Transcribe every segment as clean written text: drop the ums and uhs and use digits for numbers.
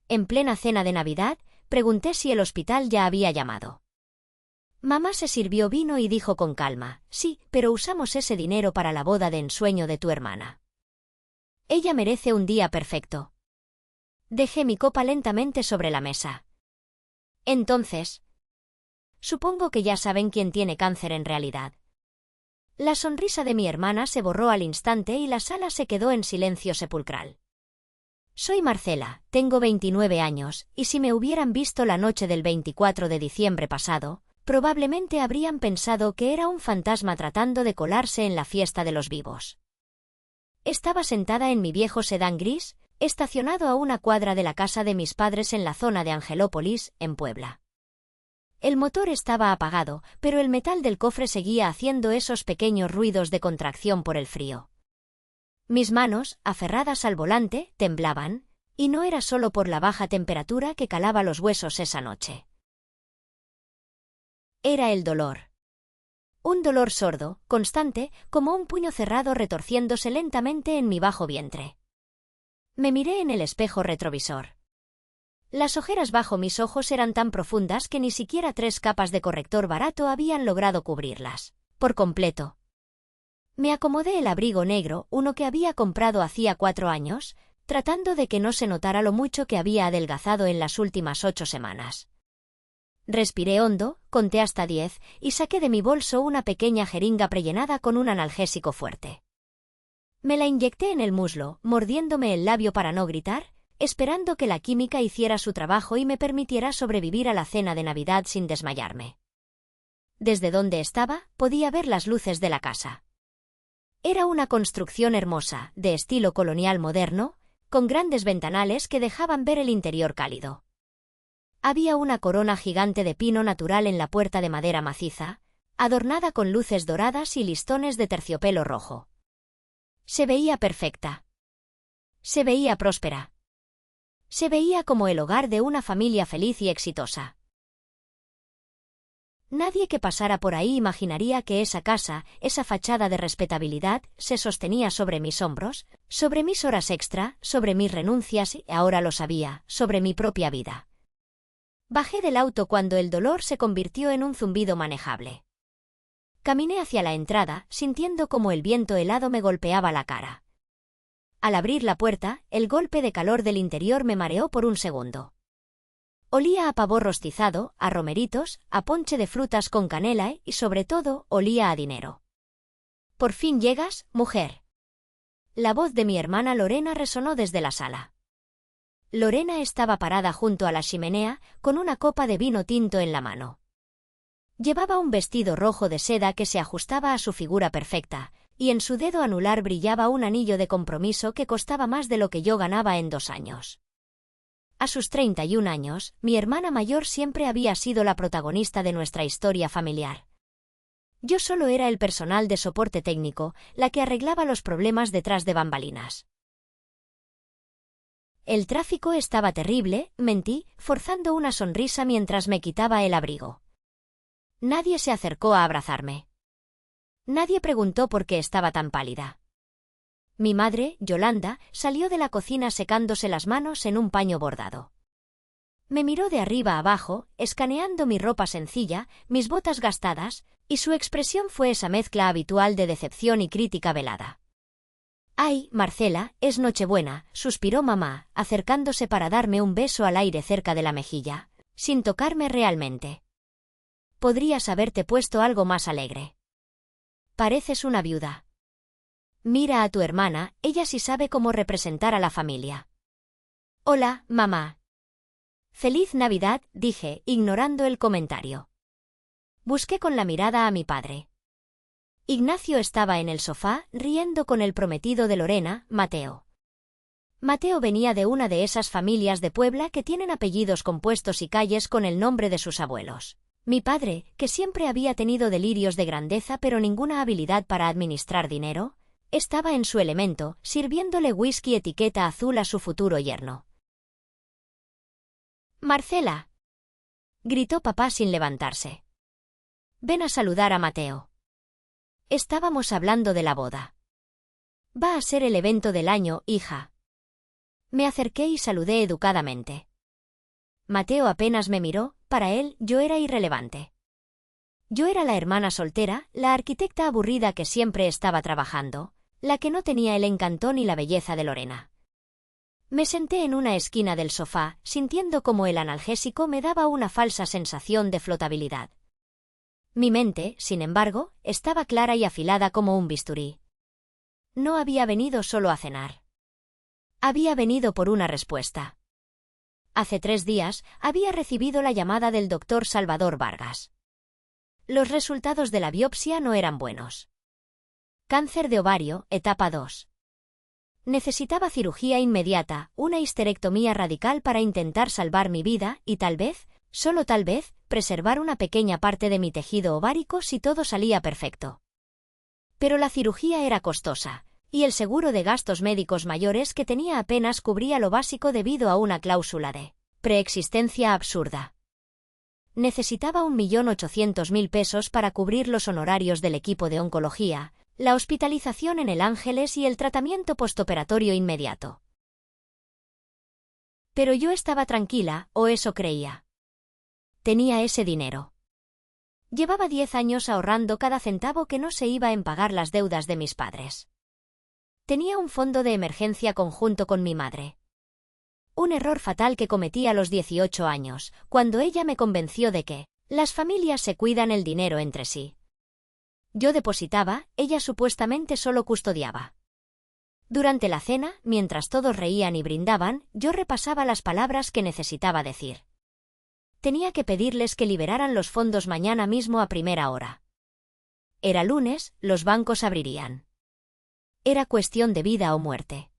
En plena cena de Navidad, pregunté si el hospital ya había llamado. Mamá se sirvió vino y dijo con calma: sí, pero usamos ese dinero para la boda de ensueño de tu hermana. Ella merece un día perfecto. Dejé mi copa lentamente sobre la mesa. Entonces, supongo que ya saben quién tiene cáncer en realidad. La sonrisa de mi hermana se borró al instante y la sala se quedó en silencio sepulcral. Soy Marcela, tengo 29 años, y si me hubieran visto la noche del 24 de diciembre pasado, probablemente habrían pensado que era un fantasma tratando de colarse en la fiesta de los vivos. Estaba sentada en mi viejo sedán gris, estacionado a una cuadra de la casa de mis padres en la zona de Angelópolis, en Puebla. El motor estaba apagado, pero el metal del cofre seguía haciendo esos pequeños ruidos de contracción por el frío. Mis manos, aferradas al volante, temblaban, y no era solo por la baja temperatura que calaba los huesos esa noche. Era el dolor. Un dolor sordo, constante, como un puño cerrado retorciéndose lentamente en mi bajo vientre. Me miré en el espejo retrovisor. Las ojeras bajo mis ojos eran tan profundas que ni siquiera 3 capas de corrector barato habían logrado cubrirlas por completo. Me acomodé el abrigo negro, uno que había comprado hacía 4 años, tratando de que no se notara lo mucho que había adelgazado en las últimas 8 semanas. Respiré hondo, conté hasta 10 y saqué de mi bolso una pequeña jeringa prellenada con un analgésico fuerte. Me la inyecté en el muslo, mordiéndome el labio para no gritar, esperando que la química hiciera su trabajo y me permitiera sobrevivir a la cena de Navidad sin desmayarme. Desde donde estaba, podía ver las luces de la casa. Era una construcción hermosa, de estilo colonial moderno, con grandes ventanales que dejaban ver el interior cálido. Había una corona gigante de pino natural en la puerta de madera maciza, adornada con luces doradas y listones de terciopelo rojo. Se veía perfecta. Se veía próspera. Se veía como el hogar de una familia feliz y exitosa. Nadie que pasara por ahí imaginaría que esa casa, esa fachada de respetabilidad, se sostenía sobre mis hombros, sobre mis horas extra, sobre mis renuncias y, ahora lo sabía, sobre mi propia vida. Bajé del auto cuando el dolor se convirtió en un zumbido manejable. Caminé hacia la entrada, sintiendo como el viento helado me golpeaba la cara. Al abrir la puerta, el golpe de calor del interior me mareó por un segundo. Olía a pavo rostizado, a romeritos, a ponche de frutas con canela y, sobre todo, olía a dinero. «¿Por fin llegas, mujer?» La voz de mi hermana Lorena resonó desde la sala. Lorena estaba parada junto a la chimenea, con una copa de vino tinto en la mano. Llevaba un vestido rojo de seda que se ajustaba a su figura perfecta, y en su dedo anular brillaba un anillo de compromiso que costaba más de lo que yo ganaba en 2 años. A sus 31 años, mi hermana mayor siempre había sido la protagonista de nuestra historia familiar. Yo solo era el personal de soporte técnico, la que arreglaba los problemas detrás de bambalinas. El tráfico estaba terrible, mentí, forzando una sonrisa mientras me quitaba el abrigo. Nadie se acercó a abrazarme. Nadie preguntó por qué estaba tan pálida. Mi madre, Yolanda, salió de la cocina secándose las manos en un paño bordado. Me miró de arriba abajo, escaneando mi ropa sencilla, mis botas gastadas, y su expresión fue esa mezcla habitual de decepción y crítica velada. «Ay, Marcela, es Nochebuena», suspiró mamá, acercándose para darme un beso al aire cerca de la mejilla, sin tocarme realmente. «Podrías haberte puesto algo más alegre. Pareces una viuda. Mira a tu hermana, ella sí sabe cómo representar a la familia». «Hola, mamá». «Feliz Navidad», dije, ignorando el comentario. Busqué con la mirada a mi padre. Ignacio estaba en el sofá, riendo con el prometido de Lorena, Mateo. Mateo venía de una de esas familias de Puebla que tienen apellidos compuestos y calles con el nombre de sus abuelos. Mi padre, que siempre había tenido delirios de grandeza pero ninguna habilidad para administrar dinero, estaba en su elemento, sirviéndole whisky etiqueta azul a su futuro yerno. «Marcela», gritó papá sin levantarse. «Ven a saludar a Mateo». Estábamos hablando de la boda. «Va a ser el evento del año, hija». Me acerqué y saludé educadamente. Mateo apenas me miró, para él yo era irrelevante. Yo era la hermana soltera, la arquitecta aburrida que siempre estaba trabajando, la que no tenía el encanto ni la belleza de Lorena. Me senté en una esquina del sofá, sintiendo como el analgésico me daba una falsa sensación de flotabilidad. Mi mente, sin embargo, estaba clara y afilada como un bisturí. No había venido solo a cenar. Había venido por una respuesta. Hace 3 días había recibido la llamada del doctor Salvador Vargas. Los resultados de la biopsia no eran buenos. Cáncer de ovario, etapa 2. Necesitaba cirugía inmediata, una histerectomía radical para intentar salvar mi vida y tal vez, solo tal vez, preservar una pequeña parte de mi tejido ovárico si todo salía perfecto. Pero la cirugía era costosa, y el seguro de gastos médicos mayores que tenía apenas cubría lo básico debido a una cláusula de preexistencia absurda. Necesitaba 1.800.000 pesos para cubrir los honorarios del equipo de oncología, la hospitalización en el Ángeles y el tratamiento postoperatorio inmediato. Pero yo estaba tranquila, o eso creía. Tenía ese dinero. Llevaba 10 años ahorrando cada centavo que no se iba en pagar las deudas de mis padres. Tenía un fondo de emergencia conjunto con mi madre. Un error fatal que cometí a los 18 años, cuando ella me convenció de que las familias se cuidan el dinero entre sí. Yo depositaba, ella supuestamente solo custodiaba. Durante la cena, mientras todos reían y brindaban, yo repasaba las palabras que necesitaba decir. Tenía que pedirles que liberaran los fondos mañana mismo a primera hora. Era lunes, los bancos abrirían. Era cuestión de vida o muerte.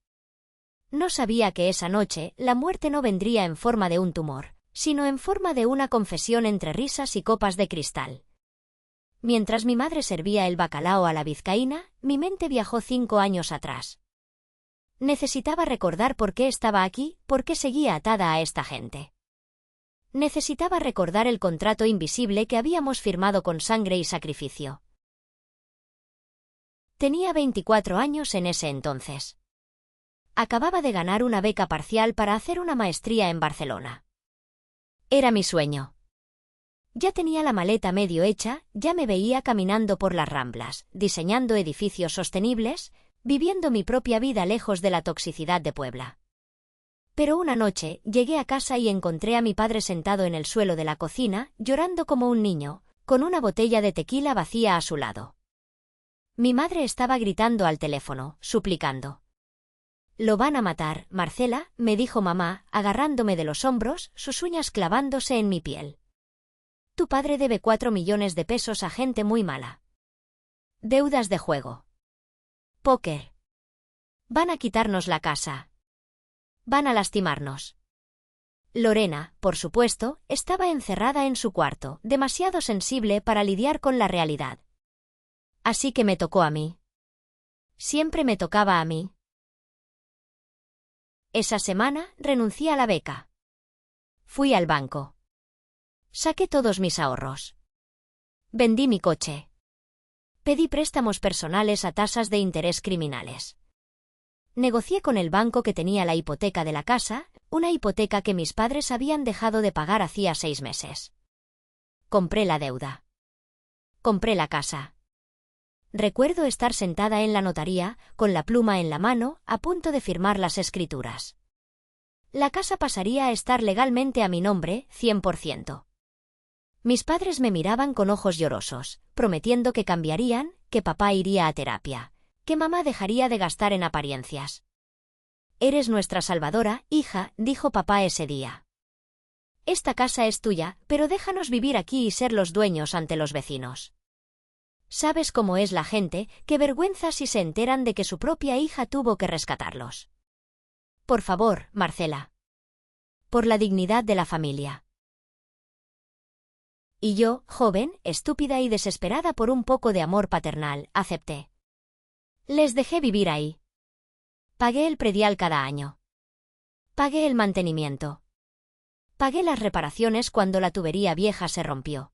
No sabía que esa noche la muerte no vendría en forma de un tumor, sino en forma de una confesión entre risas y copas de cristal. Mientras mi madre servía el bacalao a la vizcaína, mi mente viajó 5 años atrás. Necesitaba recordar por qué estaba aquí, por qué seguía atada a esta gente. Necesitaba recordar el contrato invisible que habíamos firmado con sangre y sacrificio. Tenía 24 años en ese entonces. Acababa de ganar una beca parcial para hacer una maestría en Barcelona. Era mi sueño. Ya tenía la maleta medio hecha, ya me veía caminando por las Ramblas, diseñando edificios sostenibles, viviendo mi propia vida lejos de la toxicidad de Puebla. Pero una noche llegué a casa y encontré a mi padre sentado en el suelo de la cocina, llorando como un niño, con una botella de tequila vacía a su lado. Mi madre estaba gritando al teléfono, suplicando. «Lo van a matar, Marcela», me dijo mamá, agarrándome de los hombros, sus uñas clavándose en mi piel. «Tu padre debe 4 millones de pesos a gente muy mala. Deudas de juego. Póker. Van a quitarnos la casa. Van a lastimarnos». Lorena, por supuesto, estaba encerrada en su cuarto, demasiado sensible para lidiar con la realidad. Así que me tocó a mí. Siempre me tocaba a mí. Esa semana renuncié a la beca. Fui al banco. Saqué todos mis ahorros. Vendí mi coche. Pedí préstamos personales a tasas de interés criminales. Negocié con el banco que tenía la hipoteca de la casa, una hipoteca que mis padres habían dejado de pagar hacía 6 meses. Compré la deuda. Compré la casa. Recuerdo estar sentada en la notaría, con la pluma en la mano, a punto de firmar las escrituras. La casa pasaría a estar legalmente a mi nombre, 100%. Mis padres me miraban con ojos llorosos, prometiendo que cambiarían, que papá iría a terapia, que mamá dejaría de gastar en apariencias. «Eres nuestra salvadora, hija», dijo papá ese día. «Esta casa es tuya, pero déjanos vivir aquí y ser los dueños ante los vecinos. Sabes cómo es la gente, qué vergüenza si se enteran de que su propia hija tuvo que rescatarlos. Por favor, Marcela. Por la dignidad de la familia». Y yo, joven, estúpida y desesperada por un poco de amor paternal, acepté. Les dejé vivir ahí. Pagué el predial cada año. Pagué el mantenimiento. Pagué las reparaciones cuando la tubería vieja se rompió.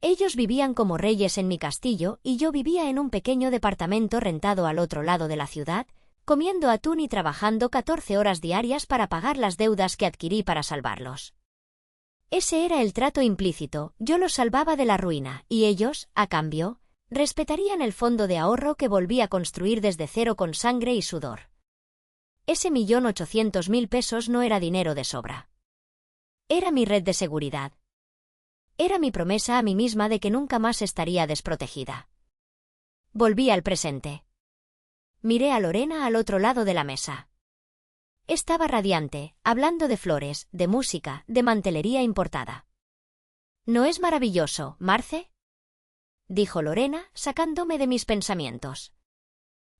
Ellos vivían como reyes en mi castillo y yo vivía en un pequeño departamento rentado al otro lado de la ciudad, comiendo atún y trabajando 14 horas diarias para pagar las deudas que adquirí para salvarlos. Ese era el trato implícito, yo los salvaba de la ruina, y ellos, a cambio, respetarían el fondo de ahorro que volví a construir desde cero con sangre y sudor. Ese 1.800.000 pesos no era dinero de sobra. Era mi red de seguridad. Era mi promesa a mí misma de que nunca más estaría desprotegida. Volví al presente. Miré a Lorena al otro lado de la mesa. Estaba radiante, hablando de flores, de música, de mantelería importada. ¿No es maravilloso, Marce?, dijo Lorena, sacándome de mis pensamientos.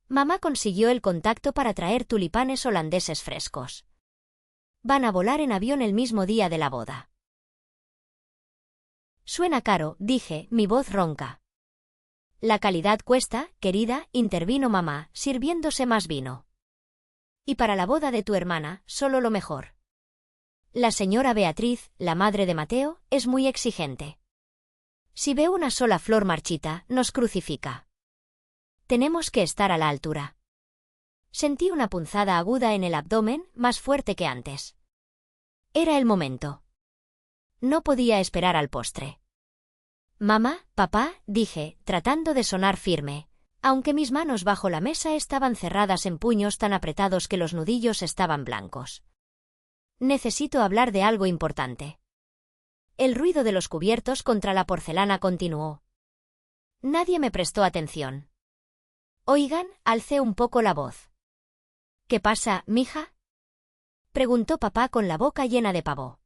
Mamá consiguió el contacto para traer tulipanes holandeses frescos. Van a volar en avión el mismo día de la boda. Suena caro, dije, mi voz ronca. La calidad cuesta, querida, intervino mamá, sirviéndose más vino. Y para la boda de tu hermana, solo lo mejor. La señora Beatriz, la madre de Mateo, es muy exigente. Si ve una sola flor marchita, nos crucifica. Tenemos que estar a la altura. Sentí una punzada aguda en el abdomen, más fuerte que antes. Era el momento. No podía esperar al postre. Mamá, papá, dije, tratando de sonar firme, aunque mis manos bajo la mesa estaban cerradas en puños tan apretados que los nudillos estaban blancos. Necesito hablar de algo importante. El ruido de los cubiertos contra la porcelana continuó. Nadie me prestó atención. Oigan, alcé un poco la voz. ¿Qué pasa, mija?, preguntó papá con la boca llena de pavo.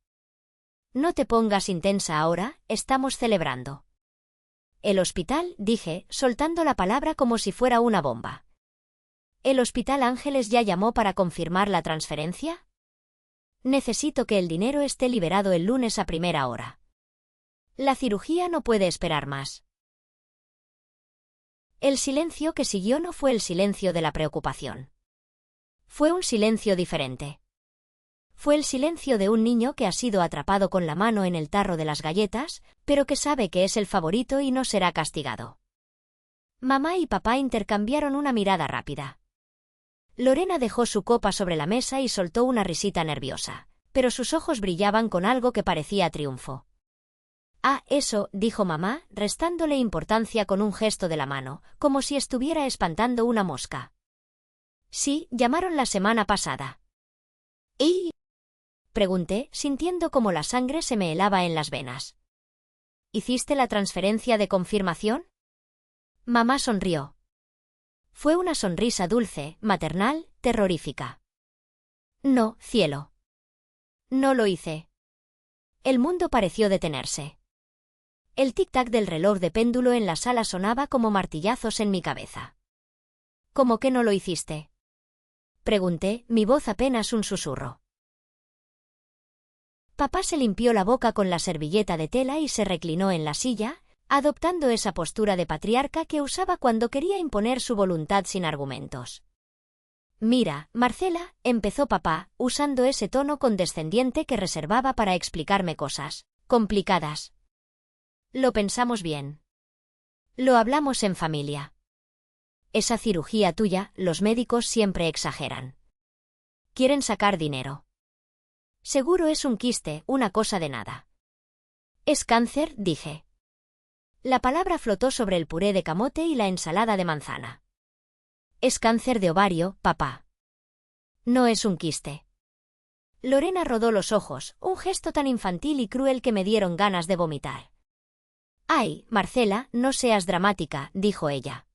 No te pongas intensa ahora, estamos celebrando. El hospital, dije, soltando la palabra como si fuera una bomba. ¿El Hospital Ángeles ya llamó para confirmar la transferencia? Necesito que el dinero esté liberado el lunes a primera hora. La cirugía no puede esperar más. El silencio que siguió no fue el silencio de la preocupación. Fue un silencio diferente. Fue el silencio de un niño que ha sido atrapado con la mano en el tarro de las galletas, pero que sabe que es el favorito y no será castigado. Mamá y papá intercambiaron una mirada rápida. Lorena dejó su copa sobre la mesa y soltó una risita nerviosa, pero sus ojos brillaban con algo que parecía triunfo. Ah, eso, dijo mamá, restándole importancia con un gesto de la mano, como si estuviera espantando una mosca. Sí, llamaron la semana pasada. ¿Y? Pregunté, sintiendo como la sangre se me helaba en las venas. ¿Hiciste la transferencia de confirmación? Mamá sonrió. Fue una sonrisa dulce, maternal, terrorífica. No, cielo. No lo hice. El mundo pareció detenerse. El tic-tac del reloj de péndulo en la sala sonaba como martillazos en mi cabeza. ¿Cómo que no lo hiciste?, pregunté, mi voz apenas un susurro. Papá se limpió la boca con la servilleta de tela y se reclinó en la silla, adoptando esa postura de patriarca que usaba cuando quería imponer su voluntad sin argumentos. Mira, Marcela, empezó papá, usando ese tono condescendiente que reservaba para explicarme cosas complicadas. Lo pensamos bien. Lo hablamos en familia. Esa cirugía tuya, los médicos siempre exageran. Quieren sacar dinero. Seguro es un quiste, una cosa de nada. ¿Es cáncer?, dije. La palabra flotó sobre el puré de camote y la ensalada de manzana. Es cáncer de ovario, papá. No es un quiste. Lorena rodó los ojos, un gesto tan infantil y cruel que me dieron ganas de vomitar. Ay, Marcela, no seas dramática, dijo ella.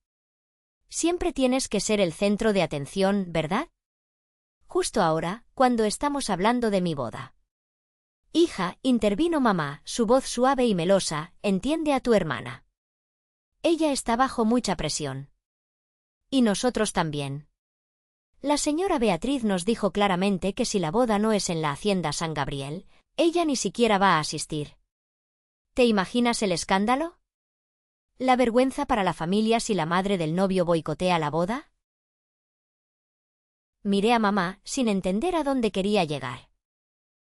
Siempre tienes que ser el centro de atención, ¿verdad? Justo ahora, cuando estamos hablando de mi boda. Hija, intervino mamá, su voz suave y melosa, entiende a tu hermana. Ella está bajo mucha presión. Y nosotros también. La señora Beatriz nos dijo claramente que si la boda no es en la hacienda San Gabriel, ella ni siquiera va a asistir. ¿Te imaginas el escándalo? ¿La vergüenza para la familia si la madre del novio boicotea la boda? Miré a mamá, sin entender a dónde quería llegar.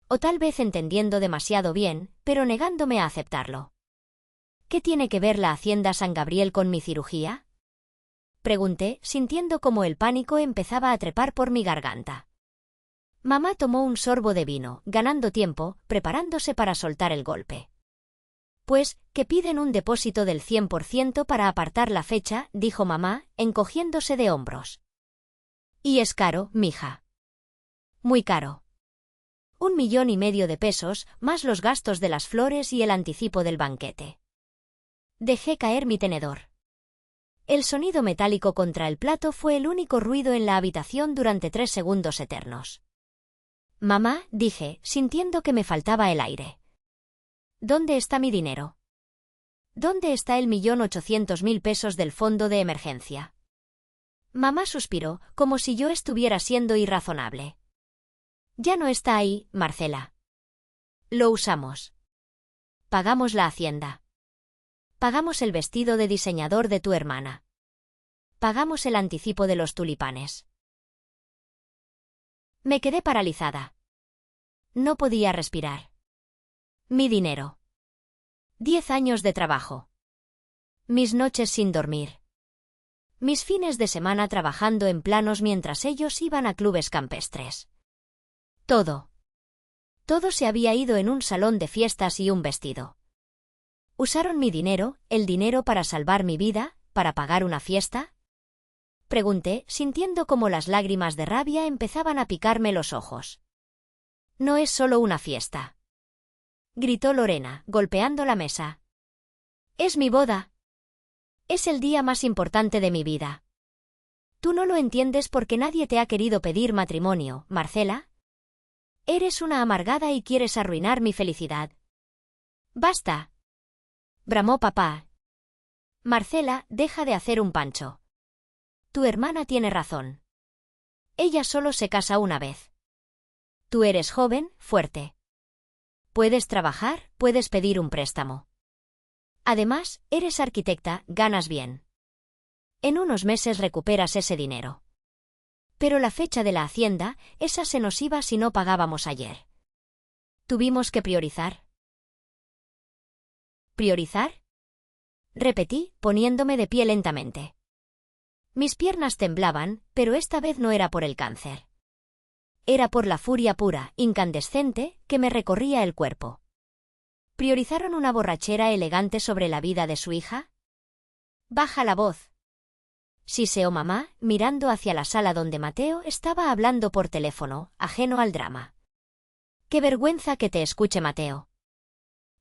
O tal vez entendiendo demasiado bien, pero negándome a aceptarlo. ¿Qué tiene que ver la hacienda San Gabriel con mi cirugía?, pregunté, sintiendo como el pánico empezaba a trepar por mi garganta. Mamá tomó un sorbo de vino, ganando tiempo, preparándose para soltar el golpe. Pues, que piden un depósito del 100% para apartar la fecha, dijo mamá, encogiéndose de hombros. Y es caro, mija. Muy caro. 1,5 millones de pesos, más los gastos de las flores y el anticipo del banquete. Dejé caer mi tenedor. El sonido metálico contra el plato fue el único ruido en la habitación durante 3 segundos eternos. Mamá, dije, sintiendo que me faltaba el aire. ¿Dónde está mi dinero? ¿Dónde está el 1,800,000 pesos del fondo de emergencia? Mamá suspiró, como si yo estuviera siendo irrazonable. Ya no está ahí, Marcela. Lo usamos. Pagamos la hacienda. Pagamos el vestido de diseñador de tu hermana. Pagamos el anticipo de los tulipanes. Me quedé paralizada. No podía respirar. Mi dinero. 10 años de trabajo. Mis noches sin dormir. Mis fines de semana trabajando en planos mientras ellos iban a clubes campestres. Todo. Todo se había ido en un salón de fiestas y un vestido. ¿Usaron mi dinero, el dinero para salvar mi vida, para pagar una fiesta? Pregunté, sintiendo como las lágrimas de rabia empezaban a picarme los ojos. No es solo una fiesta. Gritó Lorena, golpeando la mesa. Es mi boda. Es el día más importante de mi vida. Tú no lo entiendes porque nadie te ha querido pedir matrimonio, Marcela. Eres una amargada y quieres arruinar mi felicidad. ¡Basta! Bramó papá. Marcela, deja de hacer un pancho. Tu hermana tiene razón. Ella solo se casa una vez. Tú eres joven, fuerte. Puedes trabajar, puedes pedir un préstamo. Además, eres arquitecta, ganas bien. En unos meses recuperas ese dinero. Pero la fecha de la hacienda, esa se nos iba si no pagábamos ayer. Tuvimos que priorizar. ¿Priorizar? Repetí, poniéndome de pie lentamente. Mis piernas temblaban, pero esta vez no era por el cáncer. Era por la furia pura, incandescente, que me recorría el cuerpo. ¿Priorizaron una borrachera elegante sobre la vida de su hija? Baja la voz. Siseó mamá, mirando hacia la sala donde Mateo estaba hablando por teléfono, ajeno al drama. ¡Qué vergüenza que te escuche Mateo!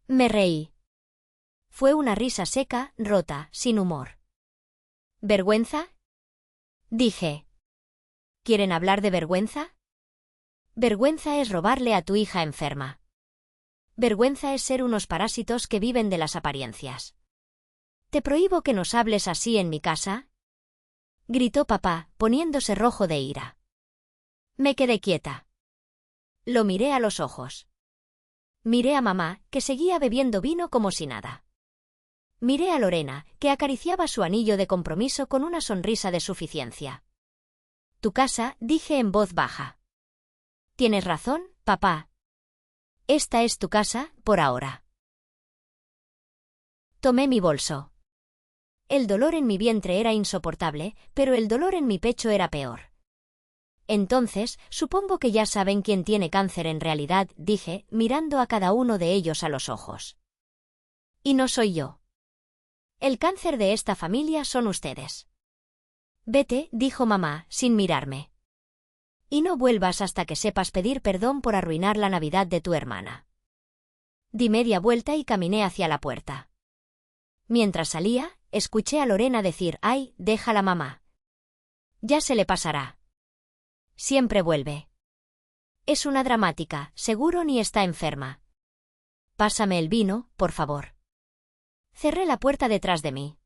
Me reí. Fue una risa seca, rota, sin humor. ¿Vergüenza? Dije. ¿Quieren hablar de vergüenza? Vergüenza es robarle a tu hija enferma. Vergüenza es ser unos parásitos que viven de las apariencias. ¿Te prohíbo que nos hables así en mi casa? Gritó papá, poniéndose rojo de ira. Me quedé quieta. Lo miré a los ojos. Miré a mamá, que seguía bebiendo vino como si nada. Miré a Lorena, que acariciaba su anillo de compromiso con una sonrisa de suficiencia. Tu casa, dije en voz baja. Tienes razón, papá. Esta es tu casa, por ahora. Tomé mi bolso. El dolor en mi vientre era insoportable, pero el dolor en mi pecho era peor. Entonces, supongo que ya saben quién tiene cáncer en realidad, dije, mirando a cada uno de ellos a los ojos. Y no soy yo. El cáncer de esta familia son ustedes. Vete, dijo mamá, sin mirarme. Y no vuelvas hasta que sepas pedir perdón por arruinar la Navidad de tu hermana. Di media vuelta y caminé hacia la puerta. Mientras salía, escuché a Lorena decir, «Ay, déjala mamá. Ya se le pasará. Siempre vuelve. Es una dramática, seguro ni está enferma. Pásame el vino, por favor». Cerré la puerta detrás de mí.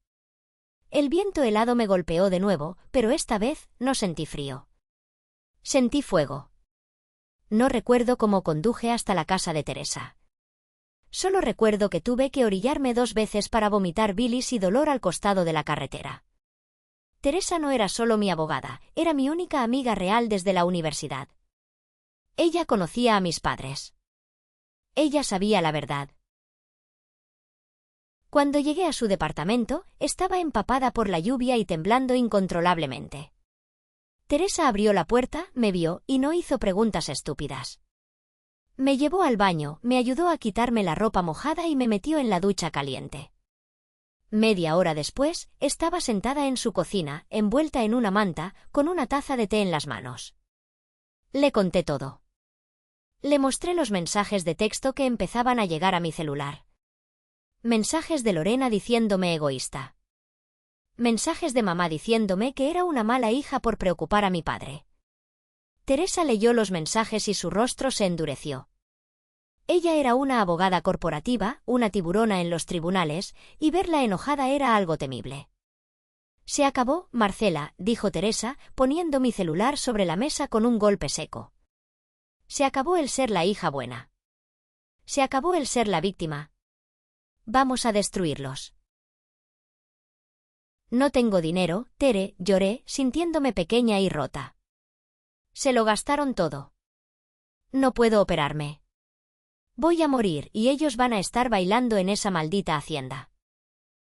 El viento helado me golpeó de nuevo, pero esta vez no sentí frío. Sentí fuego. No recuerdo cómo conduje hasta la casa de Teresa. Solo recuerdo que tuve que orillarme 2 veces para vomitar bilis y dolor al costado de la carretera. Teresa no era solo mi abogada, era mi única amiga real desde la universidad. Ella conocía a mis padres. Ella sabía la verdad. Cuando llegué a su departamento, estaba empapada por la lluvia y temblando incontrolablemente. Teresa abrió la puerta, me vio y no hizo preguntas estúpidas. Me llevó al baño, me ayudó a quitarme la ropa mojada y me metió en la ducha caliente. Media hora después, estaba sentada en su cocina, envuelta en una manta, con una taza de té en las manos. Le conté todo. Le mostré los mensajes de texto que empezaban a llegar a mi celular. Mensajes de Lorena diciéndome egoísta. Mensajes de mamá diciéndome que era una mala hija por preocupar a mi padre. Teresa leyó los mensajes y su rostro se endureció. Ella era una abogada corporativa, una tiburona en los tribunales, y verla enojada era algo temible. Se acabó, Marcela, dijo Teresa, poniendo mi celular sobre la mesa con un golpe seco. Se acabó el ser la hija buena. Se acabó el ser la víctima. Vamos a destruirlos. No tengo dinero, Tere, lloré, sintiéndome pequeña y rota. Se lo gastaron todo. No puedo operarme. Voy a morir y ellos van a estar bailando en esa maldita hacienda.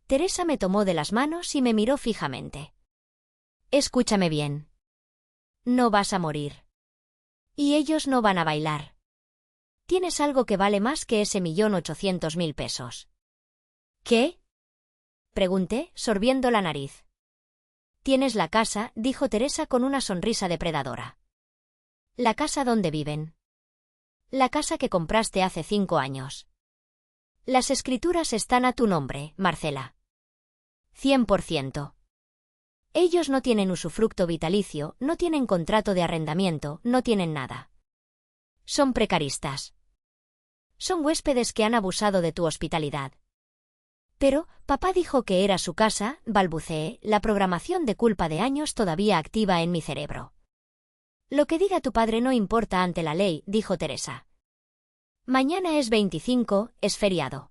Teresa me tomó de las manos y me miró fijamente. Escúchame bien. No vas a morir. Y ellos no van a bailar. Tienes algo que vale más que ese 1.800.000 pesos. ¿Qué? Pregunté, sorbiendo la nariz. Tienes la casa, dijo Teresa con una sonrisa depredadora. La casa donde viven. La casa que compraste hace 5 años. Las escrituras están a tu nombre, Marcela. 100%. Ellos no tienen usufructo vitalicio, no tienen contrato de arrendamiento, no tienen nada. Son precaristas. Son huéspedes que han abusado de tu hospitalidad. Pero, papá dijo que era su casa, balbuceé, la programación de culpa de años todavía activa en mi cerebro. Lo que diga tu padre no importa ante la ley, dijo Teresa. Mañana es 25, es feriado.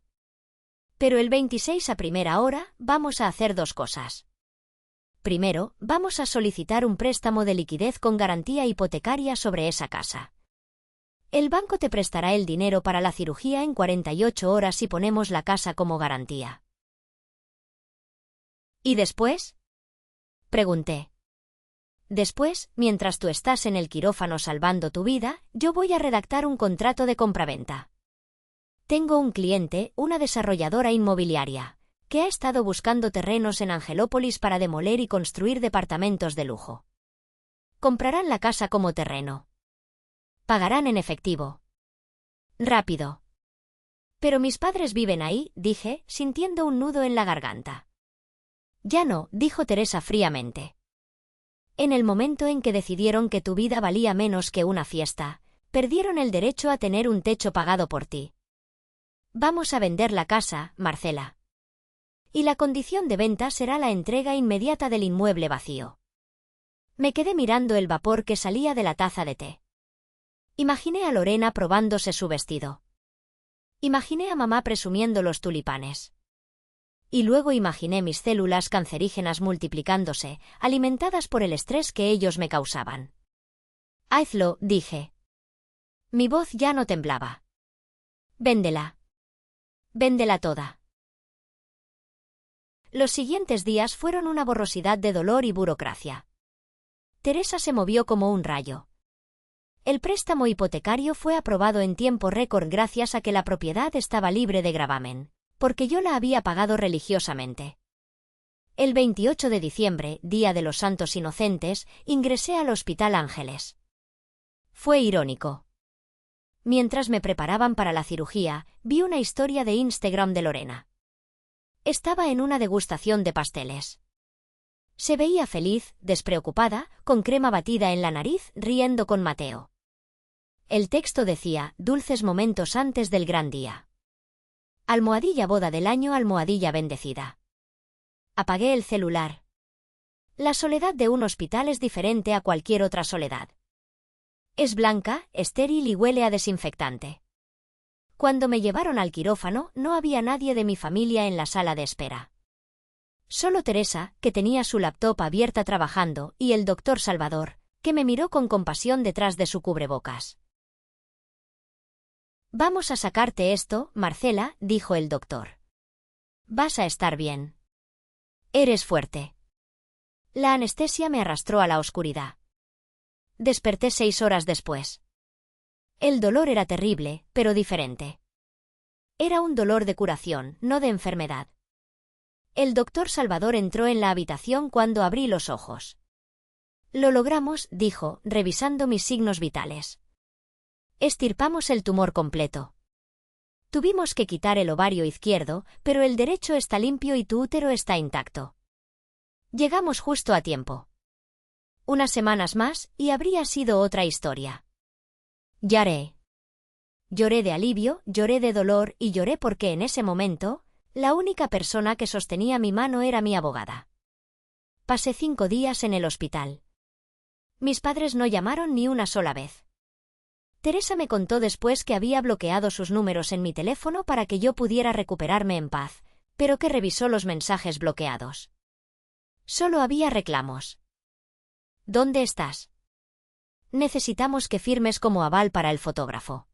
Pero el 26 a primera hora, vamos a hacer 2 cosas. Primero, vamos a solicitar un préstamo de liquidez con garantía hipotecaria sobre esa casa. El banco te prestará el dinero para la cirugía en 48 horas si ponemos la casa como garantía. ¿Y después? Pregunté. Después, mientras tú estás en el quirófano salvando tu vida, yo voy a redactar un contrato de compraventa. Tengo un cliente, una desarrolladora inmobiliaria, que ha estado buscando terrenos en Angelópolis para demoler y construir departamentos de lujo. Comprarán la casa como terreno. Pagarán en efectivo. Rápido. Pero mis padres viven ahí, dije, sintiendo un nudo en la garganta. Ya no, dijo Teresa fríamente. En el momento en que decidieron que tu vida valía menos que una fiesta, perdieron el derecho a tener un techo pagado por ti. Vamos a vender la casa, Marcela. Y la condición de venta será la entrega inmediata del inmueble vacío. Me quedé mirando el vapor que salía de la taza de té. Imaginé a Lorena probándose su vestido. Imaginé a mamá presumiendo los tulipanes. Y luego imaginé mis células cancerígenas multiplicándose, alimentadas por el estrés que ellos me causaban. Hazlo, dije. Mi voz ya no temblaba. Véndela. Véndela toda. Los siguientes días fueron una borrosidad de dolor y burocracia. Teresa se movió como un rayo. El préstamo hipotecario fue aprobado en tiempo récord gracias a que la propiedad estaba libre de gravamen, porque yo la había pagado religiosamente. El 28 de diciembre, Día de los Santos Inocentes, ingresé al Hospital Ángeles. Fue irónico. Mientras me preparaban para la cirugía, vi una historia de Instagram de Lorena. Estaba en una degustación de pasteles. Se veía feliz, despreocupada, con crema batida en la nariz, riendo con Mateo. El texto decía, dulces momentos antes del gran día. Almohadilla boda del año, almohadilla bendecida. Apagué el celular. La soledad de un hospital es diferente a cualquier otra soledad. Es blanca, estéril y huele a desinfectante. Cuando me llevaron al quirófano, no había nadie de mi familia en la sala de espera. Solo Teresa, que tenía su laptop abierta trabajando, y el doctor Salvador, que me miró con compasión detrás de su cubrebocas. Vamos a sacarte esto, Marcela, dijo el doctor. Vas a estar bien. Eres fuerte. La anestesia me arrastró a la oscuridad. Desperté 6 horas después. El dolor era terrible, pero diferente. Era un dolor de curación, no de enfermedad. El doctor Salvador entró en la habitación cuando abrí los ojos. Lo logramos, dijo, revisando mis signos vitales. Extirpamos el tumor completo. Tuvimos que quitar el ovario izquierdo, pero el derecho está limpio y tu útero está intacto. Llegamos justo a tiempo. Unas semanas más, y habría sido otra historia. Lloré. Lloré de alivio, lloré de dolor y lloré porque en ese momento, la única persona que sostenía mi mano era mi abogada. Pasé 5 días en el hospital. Mis padres no llamaron ni una sola vez. Teresa me contó después que había bloqueado sus números en mi teléfono para que yo pudiera recuperarme en paz, pero que revisó los mensajes bloqueados. Solo había reclamos. ¿Dónde estás? Necesitamos que firmes como aval para el fotógrafo.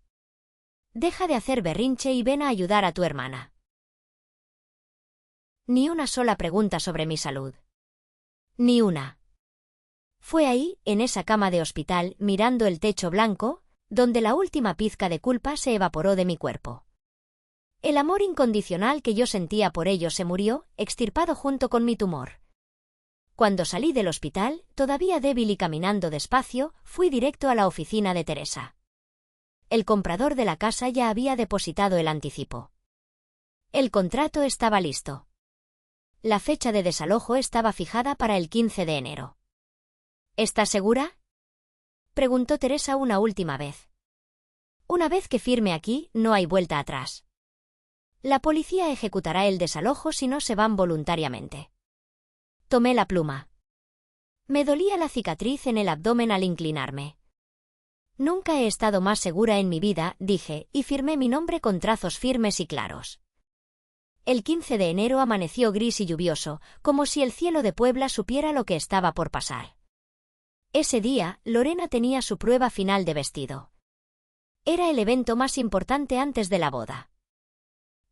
Deja de hacer berrinche y ven a ayudar a tu hermana. Ni una sola pregunta sobre mi salud. Ni una. Fue ahí, en esa cama de hospital, mirando el techo blanco, donde la última pizca de culpa se evaporó de mi cuerpo. El amor incondicional que yo sentía por ellos se murió, extirpado junto con mi tumor. Cuando salí del hospital, todavía débil y caminando despacio, fui directo a la oficina de Teresa. El comprador de la casa ya había depositado el anticipo. El contrato estaba listo. La fecha de desalojo estaba fijada para el 15 de enero. ¿Estás segura?, preguntó Teresa una última vez. Una vez que firme aquí, no hay vuelta atrás. La policía ejecutará el desalojo si no se van voluntariamente. Tomé la pluma. Me dolía la cicatriz en el abdomen al inclinarme. Nunca he estado más segura en mi vida, dije, y firmé mi nombre con trazos firmes y claros. El 15 de enero amaneció gris y lluvioso, como si el cielo de Puebla supiera lo que estaba por pasar. Ese día, Lorena tenía su prueba final de vestido. Era el evento más importante antes de la boda.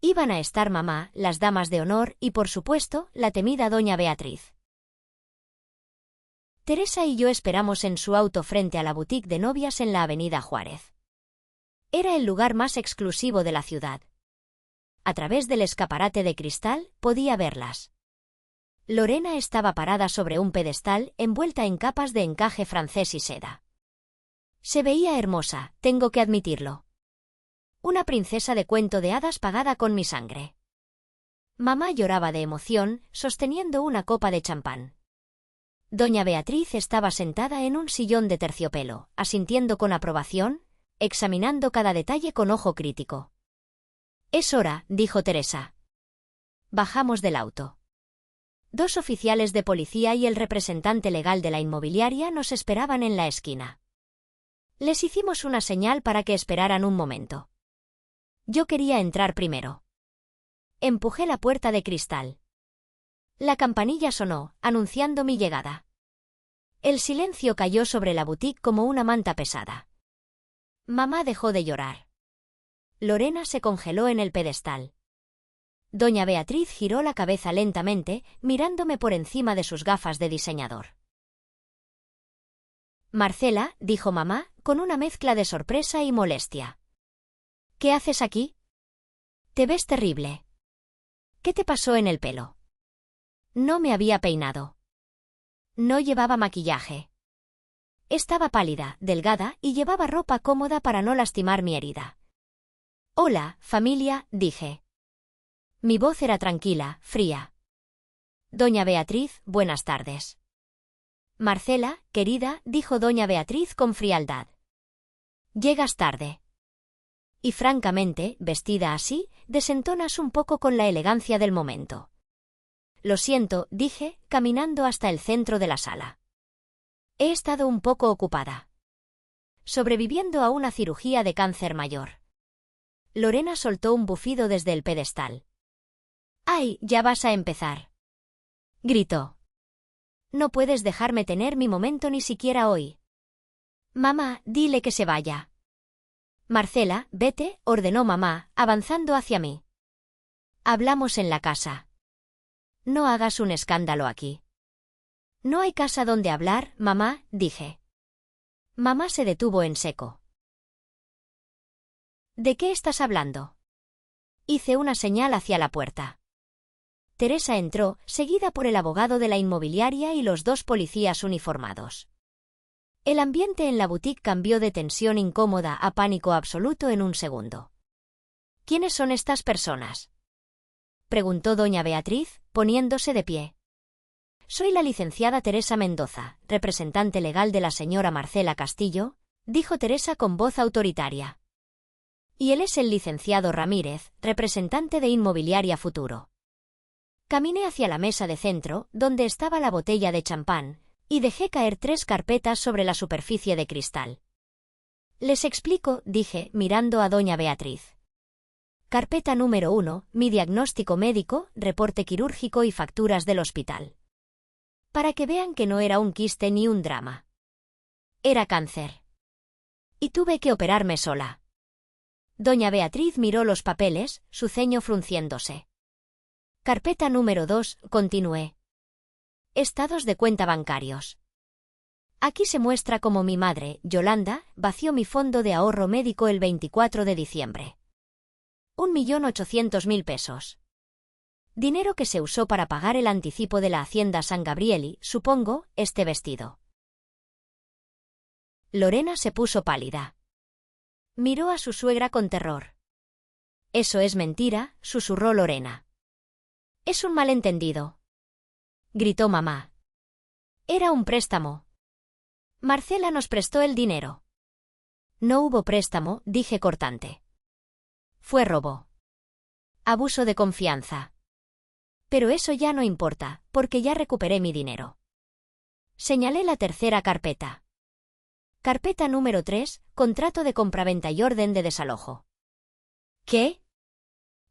Iban a estar mamá, las damas de honor y, por supuesto, la temida doña Beatriz. Teresa y yo esperamos en su auto frente a la boutique de novias en la avenida Juárez. Era el lugar más exclusivo de la ciudad. A través del escaparate de cristal, podía verlas. Lorena estaba parada sobre un pedestal, envuelta en capas de encaje francés y seda. Se veía hermosa, tengo que admitirlo. Una princesa de cuento de hadas pagada con mi sangre. Mamá lloraba de emoción, sosteniendo una copa de champán. Doña Beatriz estaba sentada en un sillón de terciopelo, asintiendo con aprobación, examinando cada detalle con ojo crítico. «Es hora», dijo Teresa. Bajamos del auto. 2 oficiales de policía y el representante legal de la inmobiliaria nos esperaban en la esquina. Les hicimos una señal para que esperaran un momento. Yo quería entrar primero. Empujé la puerta de cristal. La campanilla sonó, anunciando mi llegada. El silencio cayó sobre la boutique como una manta pesada. Mamá dejó de llorar. Lorena se congeló en el pedestal. Doña Beatriz giró la cabeza lentamente, mirándome por encima de sus gafas de diseñador. «Marcela», dijo mamá, con una mezcla de sorpresa y molestia. «¿Qué haces aquí? Te ves terrible. ¿Qué te pasó en el pelo?» No me había peinado. No llevaba maquillaje. Estaba pálida, delgada, y llevaba ropa cómoda para no lastimar mi herida. «Hola, familia», dije. Mi voz era tranquila, fría. «Doña Beatriz, buenas tardes». «Marcela, querida», dijo doña Beatriz con frialdad. «Llegas tarde. Y francamente, vestida así, desentonas un poco con la elegancia del momento». «Lo siento», dije, caminando hasta el centro de la sala. «He estado un poco ocupada. Sobreviviendo a una cirugía de cáncer mayor». Lorena soltó un bufido desde el pedestal. «¡Ay, ya vas a empezar!», gritó. «No puedes dejarme tener mi momento ni siquiera hoy». «Mamá, dile que se vaya». «Marcela, vete», ordenó mamá, avanzando hacia mí. «Hablamos en la casa. No hagas un escándalo aquí». «No hay casa donde hablar, mamá», dije. Mamá se detuvo en seco. ¿De qué estás hablando? Hice una señal hacia la puerta. Teresa entró, seguida por el abogado de la inmobiliaria y los dos policías uniformados. El ambiente en la boutique cambió de tensión incómoda a pánico absoluto en un segundo. ¿Quiénes son estas personas?, preguntó doña Beatriz, poniéndose de pie. Soy la licenciada Teresa Mendoza, representante legal de la señora Marcela Castillo, dijo Teresa con voz autoritaria. Y él es el licenciado Ramírez, representante de Inmobiliaria Futuro. Caminé hacia la mesa de centro, donde estaba la botella de champán, y dejé caer 3 carpetas sobre la superficie de cristal. Les explico, dije, mirando a doña Beatriz. Carpeta número 1, mi diagnóstico médico, reporte quirúrgico y facturas del hospital. Para que vean que no era un quiste ni un drama. Era cáncer. Y tuve que operarme sola. Doña Beatriz miró los papeles, su ceño frunciéndose. Carpeta número 2, continué. Estados de cuenta bancarios. Aquí se muestra cómo mi madre, Yolanda, vació mi fondo de ahorro médico el 24 de diciembre. 1.800.000 pesos. Dinero que se usó para pagar el anticipo de la Hacienda San Gabrieli, supongo, este vestido. Lorena se puso pálida. Miró a su suegra con terror. Eso es mentira, susurró Lorena. Es un malentendido, gritó mamá. Era un préstamo. Marcela nos prestó el dinero. No hubo préstamo, dije cortante. Fue robo. Abuso de confianza. Pero eso ya no importa, porque ya recuperé mi dinero. Señalé la tercera carpeta. Carpeta número 3, contrato de compraventa y orden de desalojo. ¿Qué?,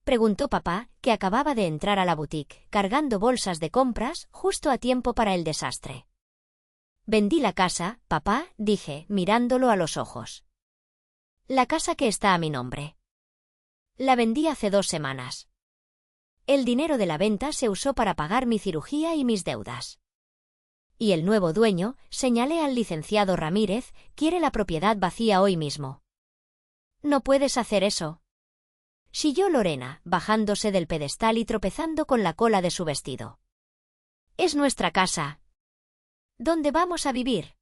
preguntó papá, que acababa de entrar a la boutique, cargando bolsas de compras, justo a tiempo para el desastre. Vendí la casa, papá, dije, mirándolo a los ojos. La casa que está a mi nombre. La vendí hace 2 semanas. El dinero de la venta se usó para pagar mi cirugía y mis deudas. Y el nuevo dueño, señalé al licenciado Ramírez, quiere la propiedad vacía hoy mismo. No puedes hacer eso, chilló Lorena, bajándose del pedestal y tropezando con la cola de su vestido. Es nuestra casa. ¿Dónde vamos a vivir?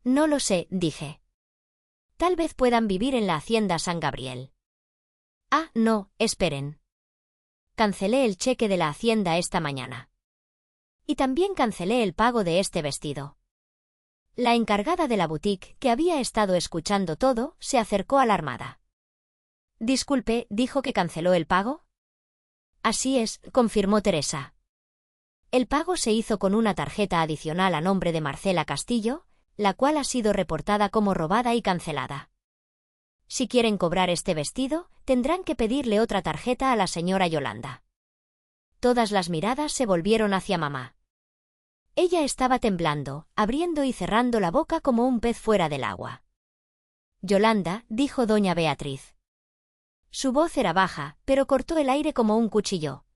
No lo sé, dije. Tal vez puedan vivir en la Hacienda San Gabriel. Ah, no, esperen. Cancelé el cheque de la Hacienda esta mañana. Y también cancelé el pago de este vestido. La encargada de la boutique, que había estado escuchando todo, se acercó alarmada. Disculpe, ¿dijo que canceló el pago? Así es, confirmó Teresa. El pago se hizo con una tarjeta adicional a nombre de Marcela Castillo, la cual ha sido reportada como robada y cancelada. Si quieren cobrar este vestido, tendrán que pedirle otra tarjeta a la señora Yolanda. Todas las miradas se volvieron hacia mamá. Ella estaba temblando, abriendo y cerrando la boca como un pez fuera del agua. Yolanda, dijo doña Beatriz. Su voz era baja, pero cortó el aire como un cuchillo.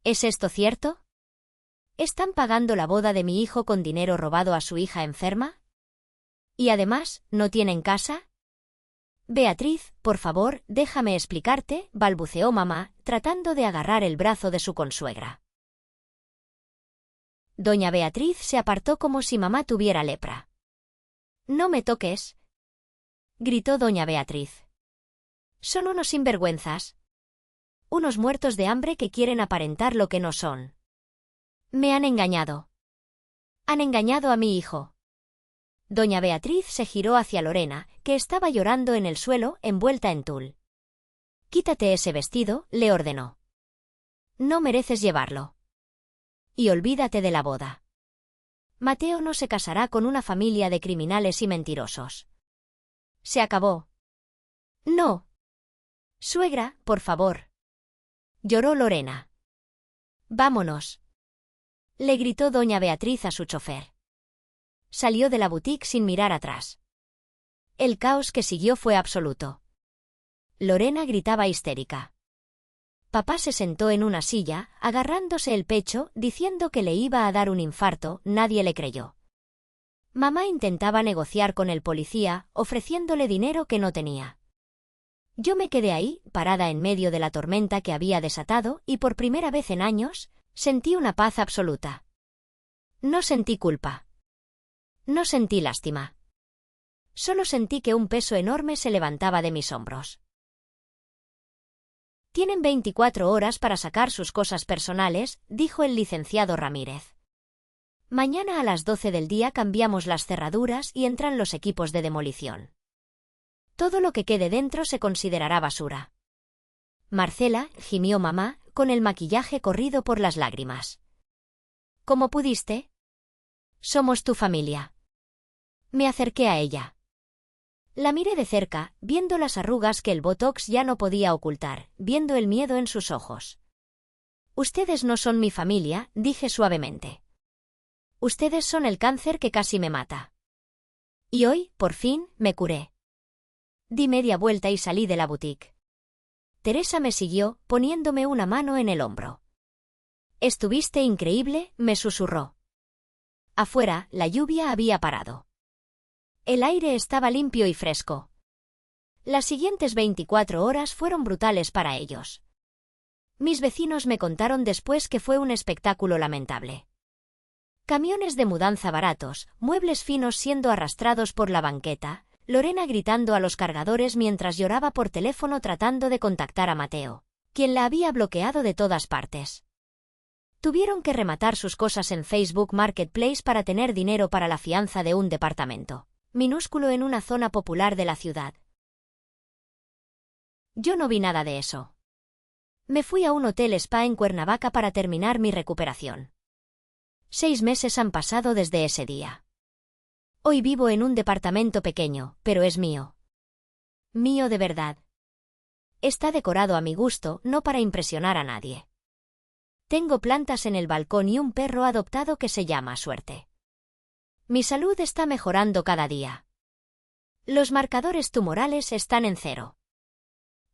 ¿Es esto cierto? ¿Están pagando la boda de mi hijo con dinero robado a su hija enferma? Y además, ¿no tienen casa? Beatriz, por favor, déjame explicarte, balbuceó mamá, tratando de agarrar el brazo de su consuegra. Doña Beatriz se apartó como si mamá tuviera lepra. No me toques, gritó doña Beatriz. Son unos sinvergüenzas. Unos muertos de hambre que quieren aparentar lo que no son. Me han engañado. Han engañado a mi hijo. Doña Beatriz se giró hacia Lorena, que estaba llorando en el suelo, envuelta en tul. Quítate ese vestido, le ordenó. No mereces llevarlo. Y olvídate de la boda. Mateo no se casará con una familia de criminales y mentirosos. Se acabó. No. Suegra, por favor. Lloró Lorena. Vámonos. Le gritó doña Beatriz a su chofer. Salió de la boutique sin mirar atrás. El caos que siguió fue absoluto. Lorena gritaba histérica. Papá se sentó en una silla, agarrándose el pecho, diciendo que le iba a dar un infarto, nadie le creyó. Mamá intentaba negociar con el policía, ofreciéndole dinero que no tenía. Yo me quedé ahí, parada en medio de la tormenta que había desatado, y por primera vez en años, sentí una paz absoluta. No sentí culpa. No sentí lástima. Solo sentí que un peso enorme se levantaba de mis hombros. Tienen 24 horas para sacar sus cosas personales, dijo el licenciado Ramírez. Mañana a las 12 del día cambiamos las cerraduras y entran los equipos de demolición. Todo lo que quede dentro se considerará basura. Marcela, gimió mamá, con el maquillaje corrido por las lágrimas. ¿Cómo pudiste? Somos tu familia. Me acerqué a ella. La miré de cerca, viendo las arrugas que el botox ya no podía ocultar, viendo el miedo en sus ojos. Ustedes no son mi familia, dije suavemente. Ustedes son el cáncer que casi me mata. Y hoy, por fin, me curé. Di media vuelta y salí de la boutique. Teresa me siguió, poniéndome una mano en el hombro. Estuviste increíble, me susurró. Afuera, la lluvia había parado. El aire estaba limpio y fresco. Las siguientes 24 horas fueron brutales para ellos. Mis vecinos me contaron después que fue un espectáculo lamentable. Camiones de mudanza baratos, muebles finos siendo arrastrados por la banqueta, Lorena gritando a los cargadores mientras lloraba por teléfono tratando de contactar a Mateo, quien la había bloqueado de todas partes. Tuvieron que rematar sus cosas en Facebook Marketplace para tener dinero para la fianza de un departamento minúsculo en una zona popular de la ciudad. Yo no vi nada de eso. Me fui a un hotel spa en Cuernavaca para terminar mi recuperación. 6 meses han pasado desde ese día. Hoy vivo en un departamento pequeño, pero es mío. Mío de verdad. Está decorado a mi gusto, no para impresionar a nadie. Tengo plantas en el balcón y un perro adoptado que se llama Suerte. Mi salud está mejorando cada día. Los marcadores tumorales están en 0.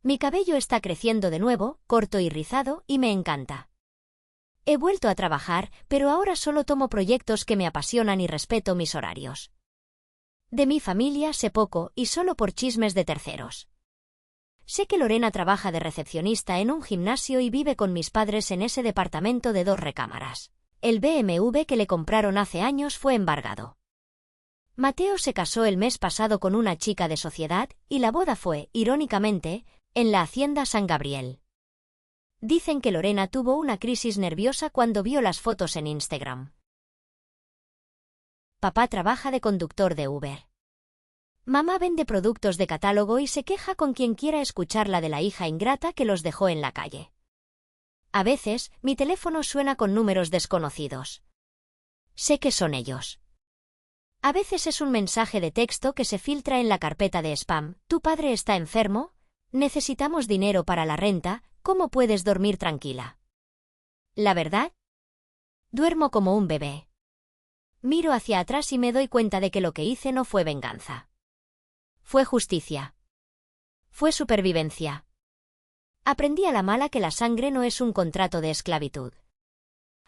Mi cabello está creciendo de nuevo, corto y rizado, y me encanta. He vuelto a trabajar, pero ahora solo tomo proyectos que me apasionan y respeto mis horarios. De mi familia sé poco y solo por chismes de terceros. Sé que Lorena trabaja de recepcionista en un gimnasio y vive con mis padres en ese departamento de 2 recámaras. El BMW que le compraron hace años fue embargado. Mateo se casó el mes pasado con una chica de sociedad y la boda fue, irónicamente, en la hacienda San Gabriel. Dicen que Lorena tuvo una crisis nerviosa cuando vio las fotos en Instagram. Papá trabaja de conductor de Uber. Mamá vende productos de catálogo y se queja con quien quiera escucharla de la hija ingrata que los dejó en la calle. A veces, mi teléfono suena con números desconocidos. Sé que son ellos. A veces es un mensaje de texto que se filtra en la carpeta de spam. ¿Tu padre está enfermo? Necesitamos dinero para la renta. ¿Cómo puedes dormir tranquila? ¿La verdad? Duermo como un bebé. Miro hacia atrás y me doy cuenta de que lo que hice no fue venganza. Fue justicia. Fue supervivencia. Aprendí a la mala que la sangre no es un contrato de esclavitud.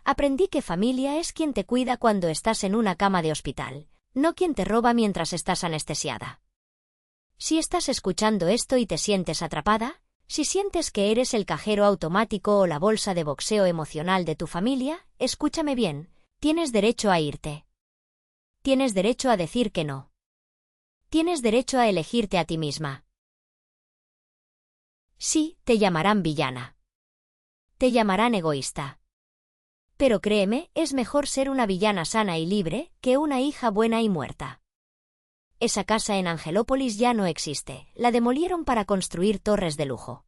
Aprendí que familia es quien te cuida cuando estás en una cama de hospital, no quien te roba mientras estás anestesiada. Si estás escuchando esto y te sientes atrapada, si sientes que eres el cajero automático o la bolsa de boxeo emocional de tu familia, escúchame bien, tienes derecho a irte. Tienes derecho a decir que no. Tienes derecho a elegirte a ti misma. Sí, te llamarán villana. Te llamarán egoísta. Pero créeme, es mejor ser una villana sana y libre que una hija buena y muerta. Esa casa en Angelópolis ya no existe, la demolieron para construir torres de lujo.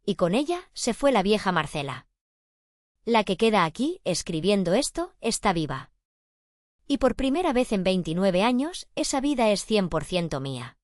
Y con ella se fue la vieja Marcela. La que queda aquí, escribiendo esto, está viva. Y por primera vez en 29 años, esa vida es 100% mía.